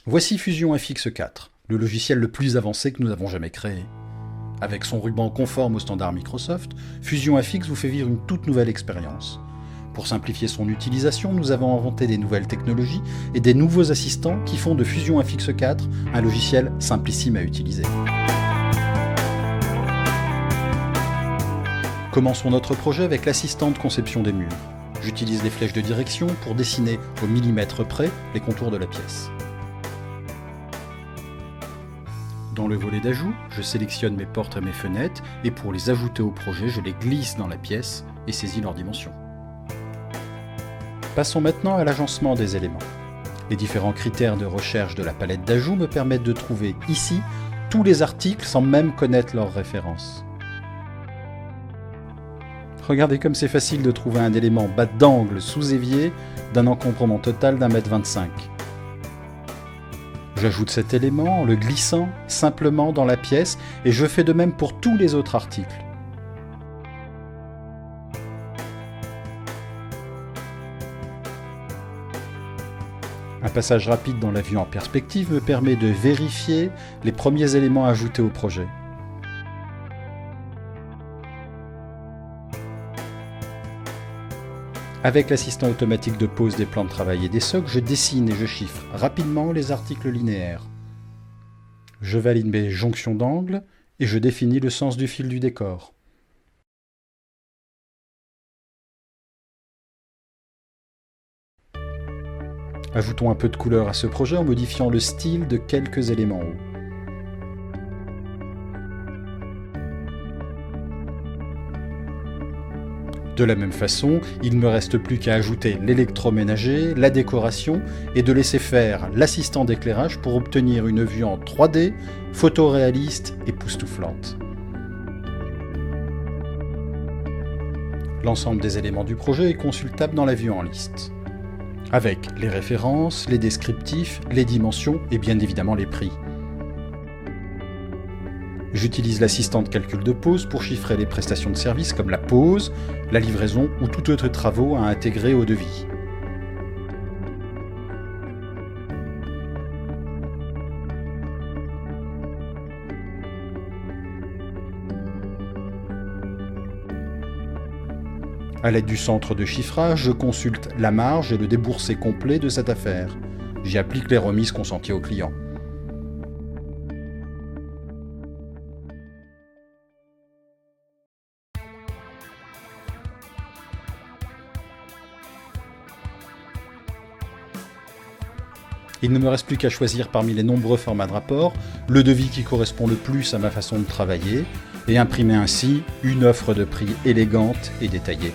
Voici Fusion FX4, le logiciel le plus avancé que nous avons jamais créé. Avec son ruban conforme aux standards Microsoft, Fusion FX vous fait vivre une toute nouvelle expérience. Pour simplifier son utilisation, nous avons inventé des nouvelles technologies et des nouveaux assistants qui font de Fusion FX4 un logiciel simplissime à utiliser. Commençons notre projet avec l'assistant de conception des murs. J'utilise les flèches de direction pour dessiner au millimètre près les contours de la pièce. Dans le volet d'ajout, je sélectionne mes portes et mes fenêtres et pour les ajouter au projet, je les glisse dans la pièce et saisis leurs dimensions. Passons maintenant à l'agencement des éléments. Les différents critères de recherche de la palette d'ajout me permettent de trouver ici tous les articles sans même connaître leurs références. Regardez comme c'est facile de trouver un élément bas d'angle sous évier d'un encombrement total d'1,25 m. J'ajoute cet élément en le glissant simplement dans la pièce et je fais de même pour tous les autres articles. Un passage rapide dans la vue en perspective me permet de vérifier les premiers éléments ajoutés au projet. Avec l'assistant automatique de pose des plans de travail et des socles, je dessine et je chiffre rapidement les articles linéaires. Je valide mes jonctions d'angles et je définis le sens du fil du décor. Ajoutons un peu de couleur à ce projet en modifiant le style de quelques éléments hauts. De la même façon, il ne me reste plus qu'à ajouter l'électroménager, la décoration et de laisser faire l'assistant d'éclairage pour obtenir une vue en 3D, photoréaliste et époustouflante. L'ensemble des éléments du projet est consultable dans la vue en liste, avec les références, les descriptifs, les dimensions et bien évidemment les prix. J'utilise l'assistant de calcul de pause pour chiffrer les prestations de service comme la pause, la livraison ou tout autre travaux à intégrer au devis. À l'aide du centre de chiffrage, je consulte la marge et le déboursé complet de cette affaire. J'y applique les remises consenties au client. Il ne me reste plus qu'à choisir parmi les nombreux formats de rapport le devis qui correspond le plus à ma façon de travailler et imprimer ainsi une offre de prix élégante et détaillée.